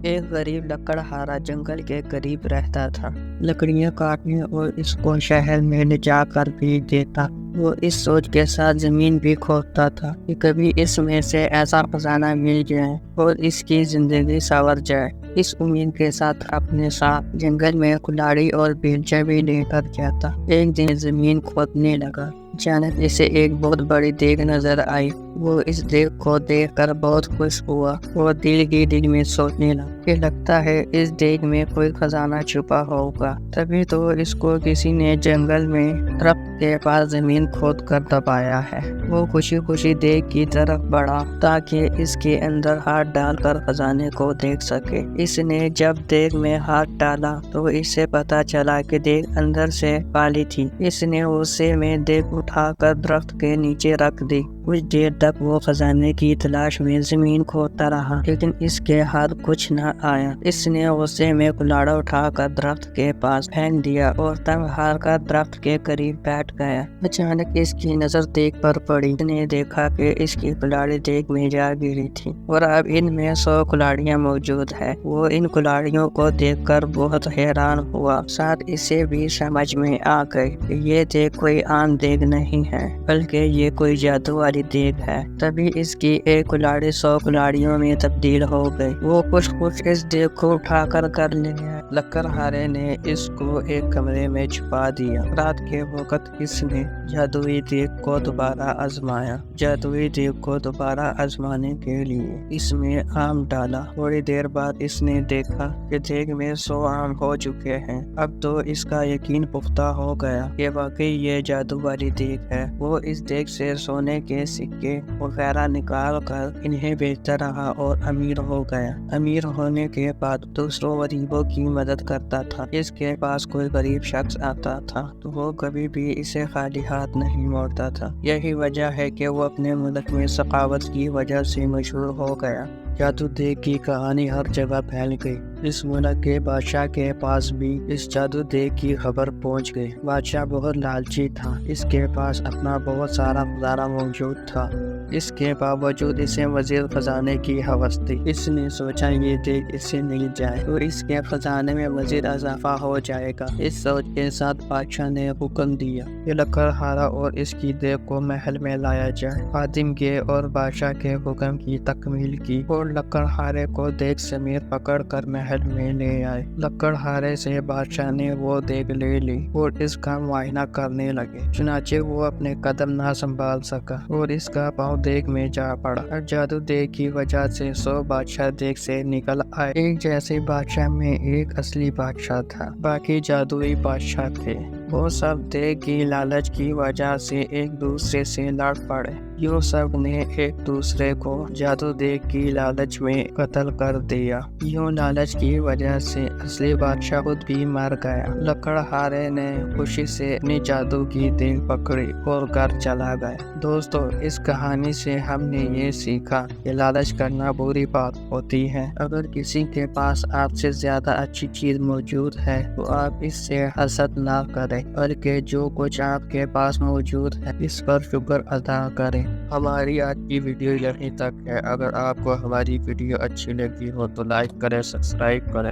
ایک غریب لکڑہارا جنگل کے قریب رہتا تھا۔ لکڑیاں کاٹنے اور اس کو شہر میں لے جا کر بیچ دیتا۔ وہ اس سوچ کے ساتھ زمین بھی کھودتا تھا کہ کبھی اس میں سے ایسا خزانہ مل جائے اور اس کی زندگی سنور جائے۔ اس امید کے ساتھ اپنے ساتھ جنگل میں کلاڑی اور بیلچہ بھی لے کر جاتا۔ ایک دن زمین کھودنے لگا، اچانک اسے ایک بہت بڑی دیگ نظر آئی۔ وہ اس دیگ کو دیکھ کر بہت خوش ہوا اور دل میں سوچنے لگا کہ لگتا ہے اس دیگ میں کوئی خزانہ چھپا ہوگا۔ تبھی تو اس کو کسی نے جنگل میں درخت کے پاس زمین کھود کر دبایا ہے۔ وہ خوشی خوشی دیگ کی طرف بڑھا تاکہ اس کے اندر ہاتھ ڈال کر خزانے کو دیکھ سکے۔ اس نے جب دیگ میں ہاتھ ڈالا تو اسے پتا چلا کہ دیگ اندر سے خالی تھی۔ اس نے غصے میں دیگ اٹھا کر درخت کے نیچے رکھ دی۔ کچھ دیر تک وہ خزانے کی تلاش میں زمین کھودتا رہا، لیکن اس کے ہاتھ کچھ نہ آیا۔ اس نے غصے میں کلاڑا اٹھا کر درخت کے پاس پھینک دیا اور تنگ ہار کر درخت کے قریب بیٹھ گیا۔ اچانک اس کی نظر دیگ پر پڑی۔ اس نے دیکھا کہ اس کی کلاڑی دیگ میں جا گری تھی اور اب ان میں 100 کلاڑیاں موجود ہیں۔ وہ ان کلاڑیوں کو دیکھ کر بہت حیران ہوا۔ ساتھ اسے بھی سمجھ میں آ گئی کہ یہ دیگ کوئی عام دیگ نہیں ہے، بلکہ یہ کوئی جادو والی دیگ ہے۔ تبھی اس کی ایک کلاڑی 100 کلاڑیوں میں تبدیل ہو گئی۔ وہ خوش اس دیگ کو اٹھا کر گھر لے آیا۔ لکڑہارے نے اس کو ایک کمرے میں چھپا دیا۔ رات کے وقت اس نے جادوئی دیگ کو دوبارہ آزمایا۔ جادوئی دیگ کو دوبارہ آزمانے کے لیے اس میں آم ڈالا۔ تھوڑی دیر بعد اس نے دیکھا کہ دیگ میں 100 آم ہو چکے ہیں۔ اب تو اس کا یقین پختہ ہو گیا کہ واقعی یہ جادو والی دیگ ہے۔ وہ اس دیگ سے سونے کے سکے وغیرہ نکال کر انہیں بیچتا رہا اور امیر ہو گیا۔ امیر ہونے کے بعد دوسروں غریبوں کی مدد کرتا تھا۔ اس کے پاس کوئی غریب شخص آتا تھا تو وہ کبھی بھی اسے خالی ہاتھ نہیں موڑتا تھا۔ یہی وجہ ہے کہ وہ اپنے ملک میں سخاوت کی وجہ سے مشہور ہو گیا۔ جادو دیگ کی کہانی ہر جگہ پھیل گئی۔ اس ملک کے بادشاہ کے پاس بھی اس جادو دیگ کی خبر پہنچ گئی۔ بادشاہ بہت لالچی تھا۔ اس کے پاس اپنا بہت سارا خزانہ موجود تھا۔ اس کے باوجود اسے مزید خزانے کی ہوس تھی۔ اس نے سوچا یہ دیگ اس سے مل جائے تو اس کے خزانے میں مزید اضافہ ہو جائے گا۔ اس سوچ کے ساتھ بادشاہ نے حکم دیا کہ لکڑہارا اور اس کی دیگ کو محل میں لایا جائے۔ خادم گئے اور بادشاہ کے حکم کی تکمیل کی اور لکڑہارے کو دیگ سمیت پکڑ کر محل میں لے آئے۔ لکڑہارے سے بادشاہ نے وہ دیگ لے لی اور اس کا معائنہ کرنے لگے۔ چنانچہ وہ اپنے قدم نہ سنبھال سکا اور اس کا پاؤں دیگ میں جا پڑا۔ جادو دیگ کی وجہ سے 100 بادشاہ دیگ سے نکل آئے۔ ایک جیسے بادشاہ میں ایک اصلی بادشاہ تھا، باقی جادوئی بادشاہ تھے۔ وہ سب دیگ کی لالچ کی وجہ سے ایک دوسرے سے لڑ پڑے۔ یوں سب نے ایک دوسرے کو جادو دیگ کی لالچ میں قتل کر دیا۔ یوں لالچ کی وجہ سے اصلی بادشاہ خود بھی مر گیا۔ لکڑہارے نے خوشی سے اپنی جادو کی دیگ پکڑی اور گھر چلا گیا۔ دوستو، اس کہانی سے ہم نے یہ سیکھا کہ لالچ کرنا بری بات ہوتی ہے۔ اگر کسی کے پاس آپ سے زیادہ اچھی چیز موجود ہے تو آپ اس سے حسد نہ کریں، بلکہ جو کچھ آپ کے پاس موجود ہے اس پر شکر ادا کریں۔ ہماری آج کی ویڈیو یہیں تک ہے۔ اگر آپ کو ہماری ویڈیو اچھی لگی ہو تو لائک کریں، سبسکرائب کریں۔